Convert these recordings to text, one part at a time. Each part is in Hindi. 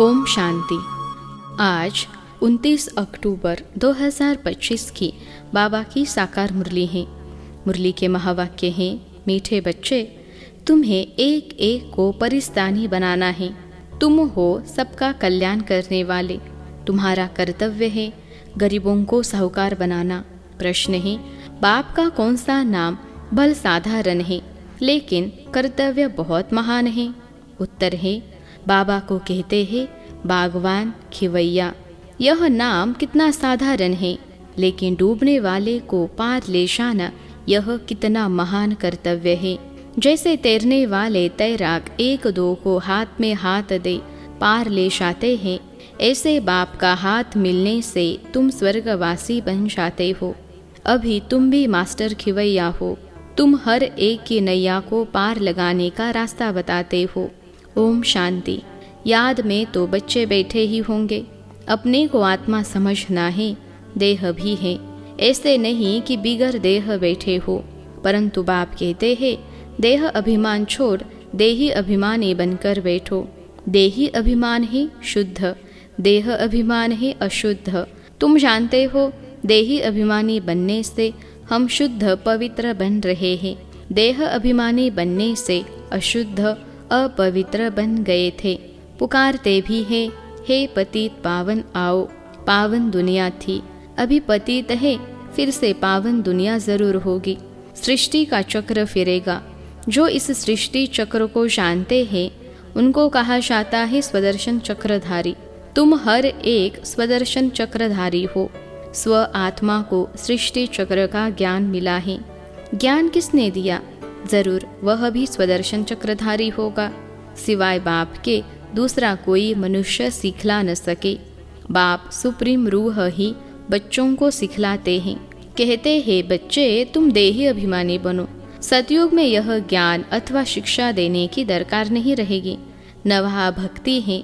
ओम शांति। आज 29 अक्टूबर 2025 की बाबा की साकार मुरली है। मुरली के महावाक्य हैं, मीठे बच्चे, तुम्हें एक एक को परिस्तानी बनाना है। तुम हो सबका कल्याण करने वाले। तुम्हारा कर्तव्य है गरीबों को साहूकार बनाना। प्रश्न है, बाप का कौन सा नाम भल साधारण है लेकिन कर्तव्य बहुत महान है? उत्तर है, बाबा को कहते हैं बागवान खिवैया। यह नाम कितना साधारण है लेकिन डूबने वाले को पार ले जाना यह कितना महान कर्तव्य है। जैसे तैरने वाले तैराक एक दो को हाथ में हाथ दे पार ले जाते हैं, ऐसे बाप का हाथ मिलने से तुम स्वर्गवासी बन जाते हो। अभी तुम भी मास्टर खिवैया हो। तुम हर एक की नैया को पार लगाने का रास्ता बताते हो। ओम शांति। याद में तो बच्चे बैठे ही होंगे। अपने को आत्मा समझना है, देह भी है। ऐसे नहीं कि बिगर देह बैठे हो, परंतु बाप कहते हैं देह अभिमान छोड़ देही अभिमानी बनकर बैठो। देही अभिमान है शुद्ध, देह अभिमान है अशुद्ध। तुम जानते हो देही अभिमानी बनने से हम शुद्ध पवित्र बन रहे हैं। देह अभिमानी बनने से अशुद्ध अपवित्र बन गए थे। पुकारते भी है, हे पतित पावन आओ। पावन दुनिया थी, अभी पतित है, फिर से पावन दुनिया जरूर होगी। सृष्टि का चक्र फिरेगा। जो इस सृष्टि चक्र को जानते हैं उनको कहा जाता है स्वदर्शन चक्रधारी। तुम हर एक स्वदर्शन चक्रधारी हो। स्व आत्मा को सृष्टि चक्र का ज्ञान मिला है। ज्ञान किसने दिया? जरूर वह भी स्वदर्शन चक्रधारी होगा। सिवाय बाप के दूसरा कोई मनुष्य सिखला न सके। बाप सुप्रीम रूह ही बच्चों को सिखलाते हैं। कहते हैं बच्चे तुम देही अभिमानी बनो। सतयुग में यह ज्ञान अथवा शिक्षा देने की दरकार नहीं रहेगी। न वहाँ भक्ति है,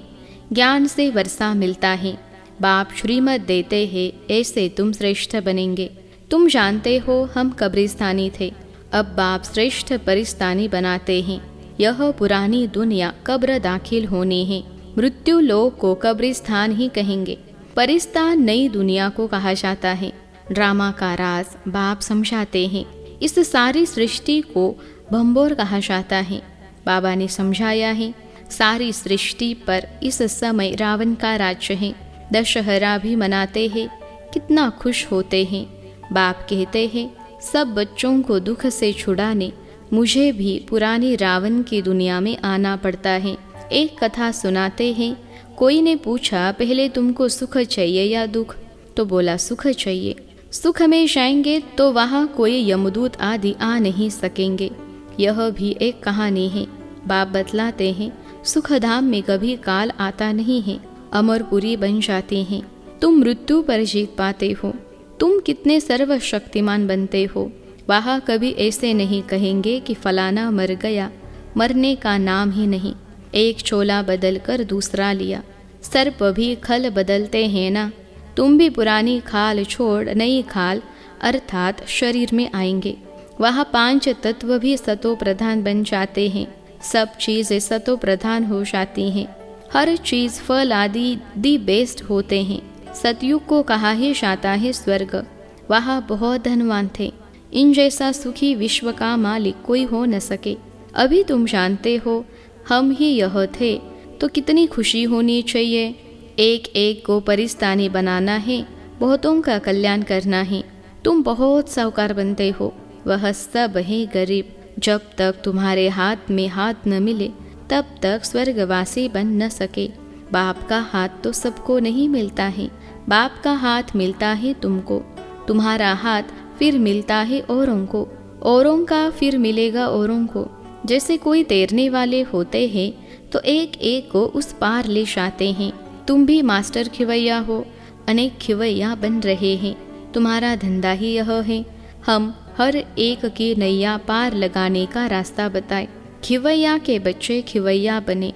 ज्ञान से वर्षा मिलता है। बाप श्रीमत देते हैं, ऐसे तुम श्रेष्ठ बनेंगे। तुम जानते हो हम कब्रिस्तानी थे, अब बाप श्रेष्ठ परिस्तानी बनाते हैं। यह पुरानी दुनिया कब्र दाखिल होनी है। मृत्यु लोक को कब्रिस्तान ही कहेंगे। परिस्तान नई दुनिया को कहा जाता है। ड्रामा का राज बाप समझाते हैं। इस सारी सृष्टि को भंबोर कहा जाता है। बाबा ने समझाया है सारी सृष्टि पर इस समय रावण का राज्य है। दशहरा भी मनाते हैं, कितना खुश होते हैं। बाप कहते हैं सब बच्चों को दुख से छुड़ाने मुझे भी पुरानी रावण की दुनिया में आना पड़ता है। एक कथा सुनाते हैं, कोई ने पूछा पहले तुमको सुख चाहिए या दुख? तो बोला सुख चाहिए। सुख में जाएंगे तो वहाँ कोई यमदूत आदि आ नहीं सकेंगे। यह भी एक कहानी है। बाप बतलाते हैं सुख धाम में कभी काल आता नहीं है, अमरपुरी बन जाती हैं। तुम मृत्यु पर जीत पाते हो। तुम कितने सर्वशक्तिमान बनते हो। वहाँ कभी ऐसे नहीं कहेंगे कि फलाना मर गया, मरने का नाम ही नहीं। एक चोला बदल कर दूसरा लिया। सर्प भी खल बदलते हैं ना। तुम भी पुरानी खाल छोड़ नई खाल अर्थात शरीर में आएंगे। वहाँ 5 तत्व भी सतो प्रधान बन जाते हैं। सब चीज़ें सतो प्रधान हो जाती हैं। हर चीज़ फल आदि दी बेस्ट होते हैं। सतयुग को कहा ही जाता है स्वर्ग। वहाँ बहुत धनवान थे। इन जैसा सुखी विश्व का मालिक कोई हो न सके। अभी तुम जानते हो हम ही यह थे तो कितनी खुशी होनी चाहिए। एक एक को परिस्तानी बनाना है, बहुतों का कल्याण करना है। तुम बहुत साहूकार बनते हो, वह सब है गरीब। जब तक तुम्हारे हाथ में हाथ न मिले तब तक स्वर्गवासी बन न सके। बाप का हाथ तो सबको नहीं मिलता है। बाप का हाथ मिलता है तुमको। तुम्हारा हाथ फिर मिलता है औरों को, औरों का फिर मिलेगा औरों को। जैसे कोई तैरने वाले होते हैं तो एक एक को उस पार ले जाते हैं। तुम भी मास्टर खिवैया हो, अनेक खिवैया बन रहे हैं। तुम्हारा धंधा ही यह है, हम हर एक की नैया पार लगाने का रास्ता बताए। खिवैया के बच्चे खिवैया बने।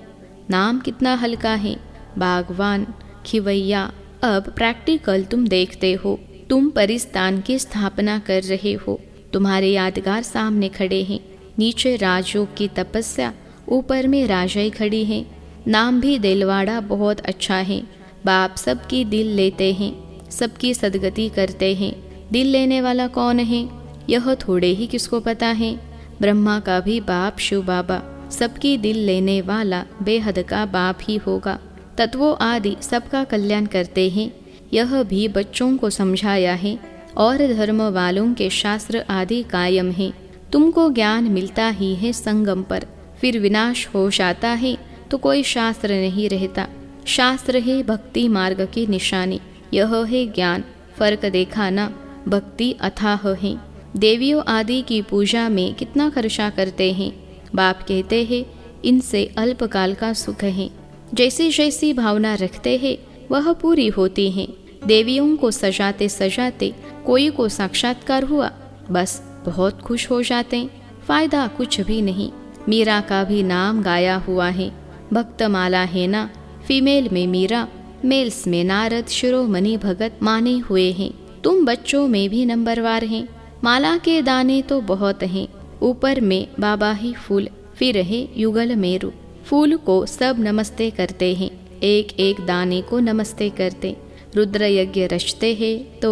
नाम कितना हल्का है, बागवान खिवैया। अब प्रैक्टिकल तुम देखते हो। तुम परिस्तान की स्थापना कर रहे हो। तुम्हारे यादगार सामने खड़े हैं। नीचे राजयोग की तपस्या, ऊपर में राजाई खड़ी है। नाम भी दिलवाड़ा बहुत अच्छा है। बाप सबकी दिल लेते हैं, सबकी सदगति करते हैं। दिल लेने वाला कौन है, यह थोड़े ही किसको पता है। ब्रह्मा का भी बाप शिव बाबा सबकी दिल लेने वाला बेहद का बाप ही होगा। तत्वों आदि सबका कल्याण करते हैं, यह भी बच्चों को समझाया है। और धर्म वालों के शास्त्र आदि कायम हैं। तुमको ज्ञान मिलता ही है संगम पर, फिर विनाश हो जाता है तो कोई शास्त्र नहीं रहता। शास्त्र है भक्ति मार्ग की निशानी, यह है ज्ञान। फर्क देखा ना, भक्ति अथाह है। देवियों आदि की पूजा में कितना खर्चा करते हैं। बाप कहते हैं इनसे अल्पकाल का सुख है। जैसी जैसी भावना रखते हैं वह पूरी होती है। देवियों को सजाते सजाते कोई को साक्षात्कार हुआ, बस बहुत खुश हो जाते, फायदा कुछ भी नहीं। मीरा का भी नाम गाया हुआ है। भक्तमाला है ना, फीमेल में मीरा, मेल्स में नारद शिरोमणि भगत माने हुए हैं। तुम बच्चों में भी नंबरवार हैं। माला के दाने तो बहुत हैं, ऊपर में बाबा ही फूल, फिर है युगल मेरु। फूल को सब नमस्ते करते हैं, एक एक दाने को नमस्ते करते। रुद्र यज्ञ रचते हैं तो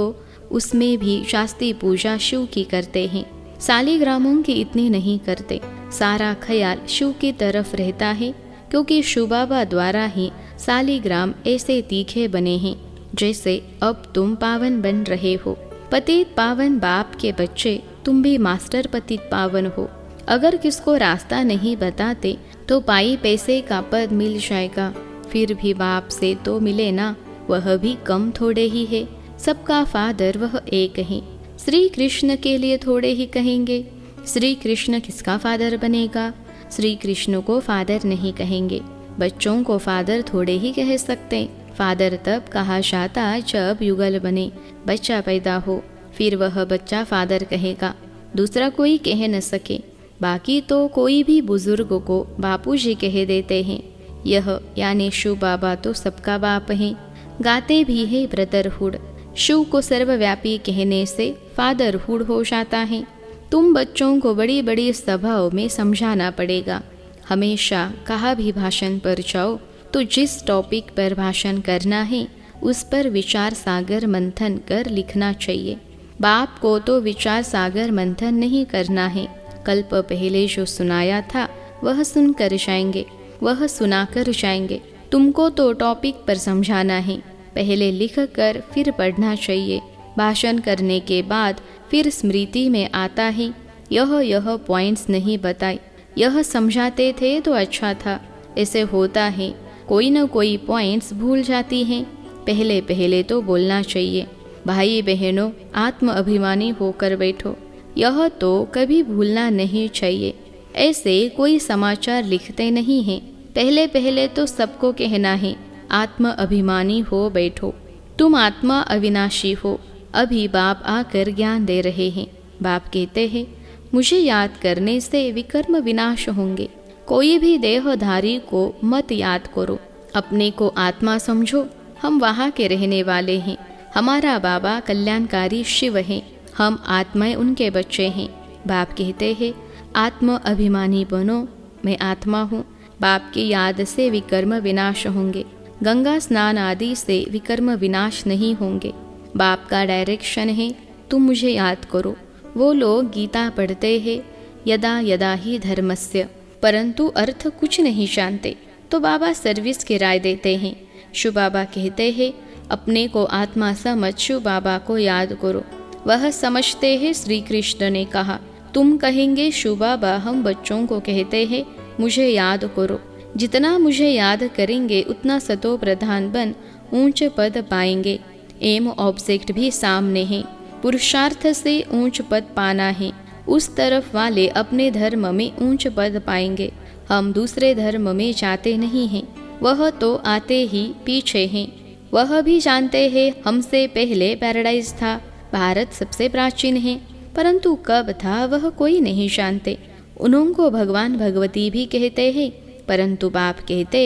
उसमें भी शास्त्रीय पूजा शिव की करते हैं। सालिग्रामों की इतनी नहीं करते। सारा ख्याल शिव की तरफ रहता है, क्योंकि शिव बाबा द्वारा ही सालिग्राम ऐसे तीखे बने हैं जैसे अब तुम पावन बन रहे हो। पतित पावन बाप के बच्चे, तुम भी मास्टर पतित पावन हो। अगर किसको रास्ता नहीं बताते तो पाई पैसे का पद मिल जाएगा, फिर भी बाप से तो मिले ना, वह भी कम थोड़े ही है। सबका फादर वह एक है। श्री कृष्ण के लिए थोड़े ही कहेंगे। श्री कृष्ण किसका फादर बनेगा? श्री कृष्ण को फादर नहीं कहेंगे। बच्चों को फादर थोड़े ही कह सकते। फादर तब कहा जाता जब युगल बने, बच्चा पैदा हो, फिर वह बच्चा फादर कहेगा, दूसरा कोई कह न सके। बाकी तो कोई भी बुजुर्ग को बापूजी कह देते हैं। यह यानी शिव बाबा तो सबका बाप है। गाते भी है ब्रदरहुड। शिव को सर्वव्यापी कहने से फादरहुड हो जाता है। तुम बच्चों को बड़ी बड़ी सभाओं में समझाना पड़ेगा। हमेशा कहा भी भाषण पर जाओ तो जिस टॉपिक पर भाषण करना है उस पर विचार सागर मंथन कर लिखना चाहिए। बाप को तो विचार सागर मंथन नहीं करना है। कल्प पहले जो सुनाया था वह सुनकर जाएंगे, वह सुनाकर जाएंगे। तुमको तो टॉपिक पर समझाना है, पहले लिख कर फिर पढ़ना चाहिए। भाषण करने के बाद फिर स्मृति में आता है, यह पॉइंट्स नहीं बताए, यह समझाते थे तो अच्छा था। ऐसे होता है, कोई न कोई पॉइंट्स भूल जाती हैं। पहले पहले तो बोलना चाहिए। भाई बहनों, आत्म अभिमानी होकर बैठो, यह तो कभी भूलना नहीं चाहिए। ऐसे कोई समाचार लिखते नहीं हैं। पहले पहले तो सबको कहना है, आत्म अभिमानी हो बैठो, तुम आत्मा अविनाशी हो। अभी बाप आकर ज्ञान दे रहे हैं। बाप कहते हैं मुझे याद करने से विकर्म विनाश होंगे। कोई भी देहधारी को मत याद करो, अपने को आत्मा समझो। हम वहाँ के रहने वाले हैं। हमारा बाबा कल्याणकारी शिव है, हम आत्माएं उनके बच्चे हैं। बाप कहते हैं आत्म अभिमानी बनो, मैं आत्मा हूँ। बाप की याद से विकर्म विनाश होंगे। गंगा स्नान आदि से विकर्म विनाश नहीं होंगे। बाप का डायरेक्शन है, तुम मुझे याद करो। वो लोग गीता पढ़ते हैं, यदा यदा ही धर्मस्य, परंतु अर्थ कुछ नहीं जानते। तो बाबा सर्विस की राय देते हैं। शिव बाबा कहते हैं अपने को आत्मा समझ शिव बाबा को याद करो। वह समझते हैं। श्री कृष्ण ने कहा, तुम कहेंगे शिव बाबा हम बच्चों को कहते हैं मुझे याद करो। जितना मुझे याद करेंगे उतना सतो प्रधान बन ऊंच पद पाएंगे। एम ऑब्जेक्ट भी सामने है, पुरुषार्थ से ऊंच पद पाना है। उस तरफ वाले अपने धर्म में ऊंच पद पाएंगे। हम दूसरे धर्म में जाते नहीं हैं, वह तो आते ही पीछे हैं। वह भी जानते हैं हमसे पहले पैराडाइज था। भारत सबसे प्राचीन है, परंतु कब था वह कोई नहीं जानते। उनको भगवान भगवती भी कहते हैं, परंतु बाप कहते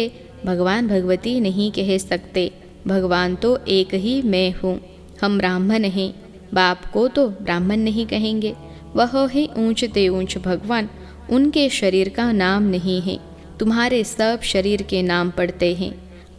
भगवान भगवती नहीं कह सकते। भगवान तो एक ही मैं हूँ। हम ब्राह्मण हैं, बाप को तो ब्राह्मण नहीं कहेंगे। वह है ऊंचते ऊंच भगवान, उनके शरीर का नाम नहीं है। तुम्हारे सब शरीर के नाम पड़ते हैं।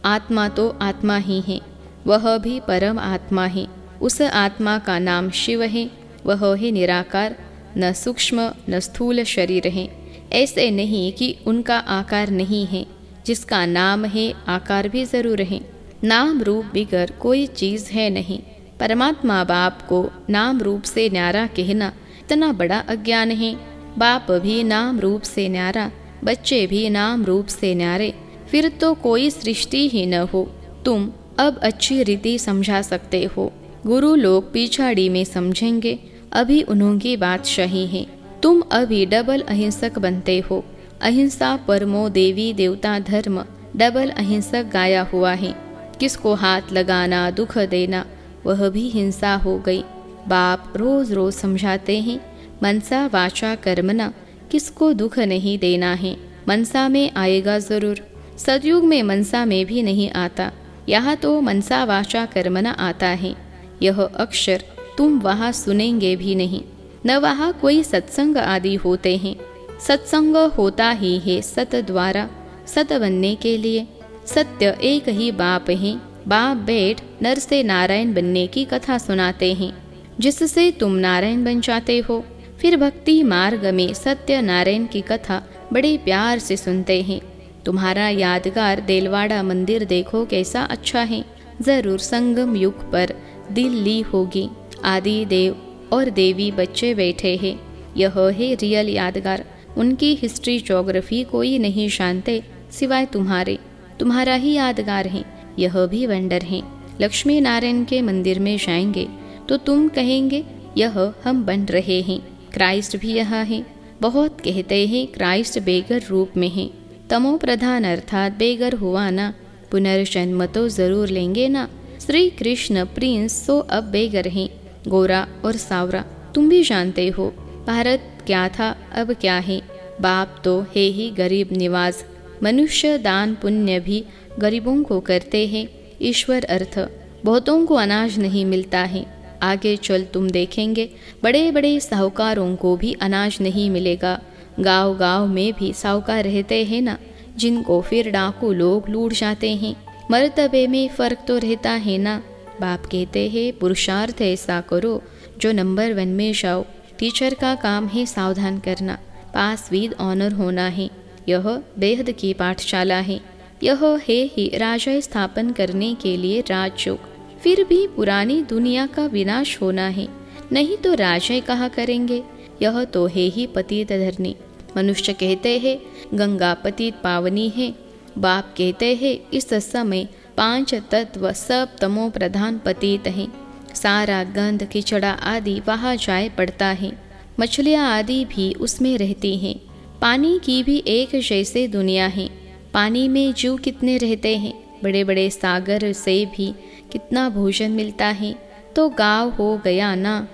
आत्मा तो आत्मा ही है, वह भी परम आत्मा है। उस आत्मा का नाम शिव है। वह है निराकार, न सूक्ष्म न स्थूल शरीर है। ऐसे नहीं कि उनका आकार नहीं है। जिसका नाम है आकार भी जरूर है। नाम रूप बिगर कोई चीज़ है नहीं। परमात्मा बाप को नाम रूप से न्यारा कहना इतना बड़ा अज्ञान है। बाप भी नाम रूप से न्यारा, बच्चे भी नाम रूप से न्यारे, फिर तो कोई सृष्टि ही न हो। तुम अब अच्छी रीति समझा सकते हो। गुरु लोग पिछाड़ी में समझेंगे, अभी उन्होंने बात सही है। तुम अभी डबल अहिंसक बनते हो। अहिंसा परमो देवी देवता धर्म डबल अहिंसक गाया हुआ है। किसको हाथ लगाना, दुख देना, वह भी हिंसा हो गई। बाप रोज रोज समझाते हैं, मनसा वाचा कर्मना, किसको दुख नहीं देना है। मनसा में आएगा जरूर। सतयुग में मनसा में भी नहीं आता। यहाँ तो मनसा वाचा कर्मना आता है। यह अक्षर तुम वहाँ सुनेंगे भी नहीं। न वहाँ कोई सत्संग आदि होते हैं। सत्संग होता ही है सत द्वारा, सत बनने के लिए। सत्य एक ही बाप है। बाप बैठ नर से नारायण बनने की कथा सुनाते हैं, जिससे तुम नारायण बन जाते हो। फिर भक्ति मार्ग में सत्य नारायण की कथा बड़े प्यार से सुनते हैं। तुम्हारा यादगार देलवाड़ा मंदिर देखो कैसा अच्छा है। जरूर संगम युग पर दिल ली होगी। आदि देव और देवी बच्चे बैठे हैं। यह है रियल यादगार। उनकी हिस्ट्री ज्योग्राफी कोई नहीं जानते सिवाय तुम्हारे। तुम्हारा ही यादगार है। यह भी वंडर है। लक्ष्मी नारायण के मंदिर में जाएंगे तो तुम कहेंगे यह हम बन रहे हैं। क्राइस्ट भी यहाँ है। बहुत कहते हैं क्राइस्ट बेगर रूप में है। तमो प्रधान अर्थात बेगर हुआ ना, पुनर्जन्म तो जरूर लेंगे ना। श्री कृष्ण प्रिंस तो अब बेगर हैं, गोरा और सावरा। तुम भी जानते हो भारत क्या था अब क्या है। बाप तो है ही गरीब निवाज। मनुष्य दान पुण्य भी गरीबों को करते हैं। ईश्वर अर्थ बहुतों को अनाज नहीं मिलता है। आगे चल तुम देखेंगे बड़े बड़े साहूकारों को भी अनाज नहीं मिलेगा। गांव गांव में भी साहूकार रहते हैं ना, जिनको फिर डाकू लोग लूट जाते हैं। मर्तबे में फर्क तो रहता है ना। बाप कहते हैं पुरुषार्थ ऐसा करो जो नंबर 1 में जाओ। टीचर का काम है सावधान करना, पास विद ऑनर होना है। यह बेहद की पाठशाला है। यह है ही राजा स्थापन करने के लिए राजयोग। फिर भी पुरानी दुनिया का विनाश होना है, नहीं तो राजा कहा करेंगे। यह तो है ही पतित धरनी। मनुष्य कहते हैं गंगा पतित पावनी है। बाप कहते हैं इस समय 5 तत्व सब तमो प्रधान पतित हैं। सारा गंध कीचड़ा आदि वहाँ जाए पड़ता है। मछलियाँ आदि भी उसमें रहती हैं। पानी की भी एक जैसे दुनिया है। पानी में जीव कितने रहते हैं। बड़े बड़े सागर से भी कितना भोजन मिलता है। तो गाँव हो गया ना।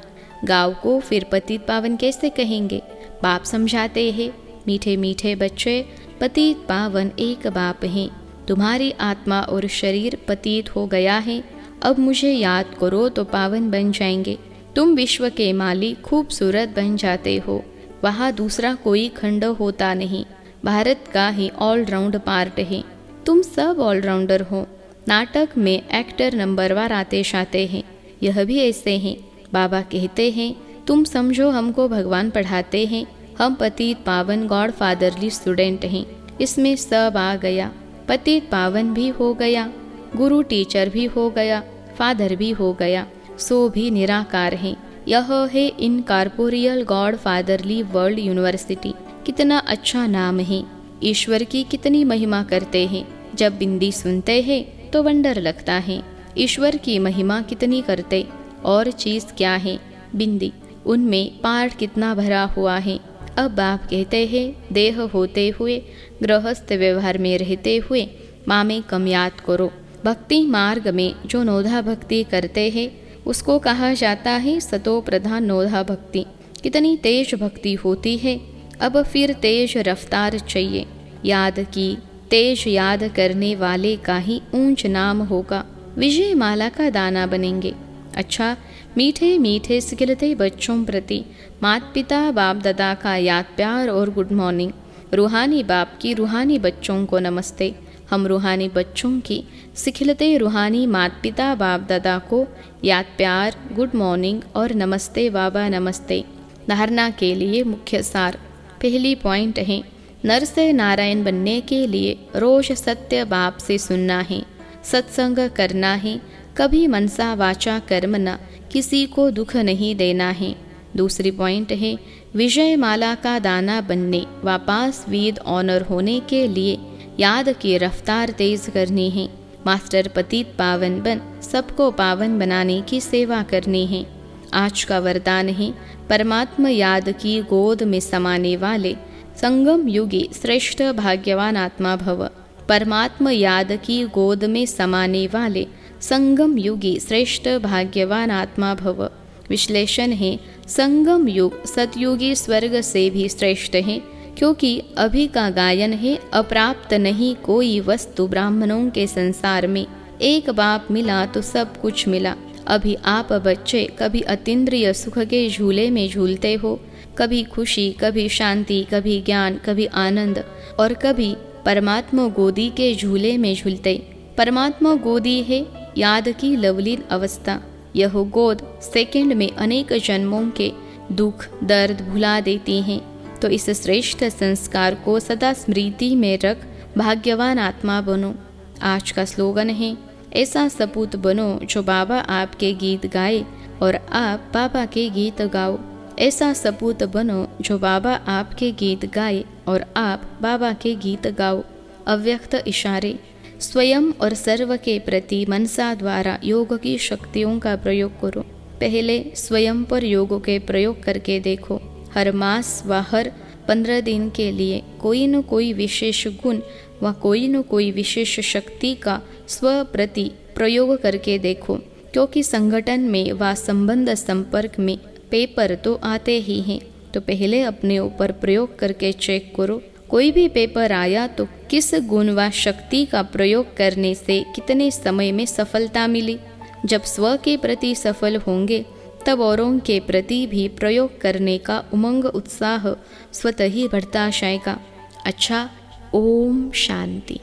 गाँव को फिर पतित पावन कैसे कहेंगे। बाप समझाते हैं मीठे मीठे बच्चे, पतित पावन एक बाप हैं। तुम्हारी आत्मा और शरीर पतित हो गया है। अब मुझे याद करो तो पावन बन जाएंगे। तुम विश्व के मालिक खूबसूरत बन जाते हो। वहाँ दूसरा कोई खंड होता नहीं। भारत का ही ऑलराउंड पार्ट है। तुम सब ऑलराउंडर हो। नाटक में एक्टर नंबरवार आते जाते हैं। यह भी ऐसे हैं। बाबा कहते हैं तुम समझो हमको भगवान पढ़ाते हैं। हम पतित पावन गॉड फादरली स्टूडेंट हैं। इसमें सब आ गया। पतित पावन भी हो गया, गुरु टीचर भी हो गया, फादर भी हो गया। सो भी निराकार है। यह है incorporeal God fatherly world university. कितना अच्छा नाम है। ईश्वर की कितनी महिमा करते हैं। जब बिंदी सुनते हैं तो वंडर लगता है। ईश्वर की महिमा कितनी करते। और चीज़ क्या है बिंदी, उनमें पाठ कितना भरा हुआ है। अब बाप कहते हैं देह होते हुए, गृहस्थ व्यवहार में रहते हुए माँ में कम याद करो। भक्ति मार्ग में जो नोधा भक्ति करते हैं उसको कहा जाता है सतो प्रधान नोधा भक्ति। कितनी तेज भक्ति होती है। अब फिर तेज रफ्तार चाहिए। याद की तेज याद करने वाले का ही ऊंच नाम होगा। विजय माला का दाना बनेंगे। अच्छा, मीठे मीठे सिखलते बच्चों प्रति माता पिता बाप दादा का याद प्यार और गुड मॉर्निंग। रूहानी बाप की रूहानी बच्चों को नमस्ते। हम रूहानी बच्चों की सिखिलते रूहानी माता पिता बाप दादा को याद प्यार, गुड मॉर्निंग और नमस्ते बाबा नमस्ते। धारणा के लिए मुख्य सार। पहली पॉइंट है, नर से नारायण बनने के लिए रोज सत्य बाप से सुनना है, सत्संग करना है, कभी मनसा वाचा कर्म न किसी को दुख नहीं देना है। दूसरी पॉइंट है, विजय माला का दाना बनने व पास विद ऑनर होने के लिए याद की रफ्तार तेज करनी है। मास्टर पतित पावन बन सबको पावन बनाने की सेवा करनी है। आज का वरदान है, परमात्मा याद की गोद में समाने वाले संगम युगी श्रेष्ठ भाग्यवान आत्मा भव। परमात्मा याद की गोद में समाने वाले संगम युगी श्रेष्ठ भाग्यवान आत्मा भव। विश्लेषण है, संगम युग सतयुगी स्वर्ग से भी श्रेष्ठ है, क्योंकि अभी का गायन है, अप्राप्त नहीं कोई वस्तु ब्राह्मणों के संसार में। एक बाप मिला तो सब कुछ मिला। अभी आप बच्चे कभी अतीन्द्रिय सुख के झूले में झूलते हो, कभी खुशी, कभी शांति, कभी ज्ञान, कभी आनंद, और कभी परमात्मा गोदी के झूले में झूलते। परमात्मा गोदी है याद की लवलीन अवस्था। यह गोद सेकंड में अनेक जन्मों के दुख दर्द भुला देती हैं। तो इस श्रेष्ठ संस्कार को सदा स्मृति में रख भाग्यवान आत्मा बनो। आज का स्लोगन है, ऐसा सपूत बनो जो बाबा आपके गीत गाए और आप बाबा के गीत गाओ। ऐसा सपूत बनो जो बाबा आपके गीत गाए और आप बाबा के गीत गाओ। अव्यक्त इशारे। स्वयं और सर्व के प्रति मनसा द्वारा योग की शक्तियों का प्रयोग करो। पहले स्वयं पर योग के प्रयोग करके देखो। हर मास व हर 15 दिन के लिए कोई न कोई विशेष गुण व कोई न कोई विशेष शक्ति का स्व प्रति प्रयोग करके देखो, क्योंकि संगठन में व संबंध संपर्क में पेपर तो आते ही हैं। तो पहले अपने ऊपर प्रयोग करके चेक करो, कोई भी पेपर आया तो किस गुण व शक्ति का प्रयोग करने से कितने समय में सफलता मिली। जब स्व के प्रति सफल होंगे तब औरों के प्रति भी प्रयोग करने का उमंग उत्साह स्वतः ही बढ़ता जाएगा। अच्छा, ओम शांति।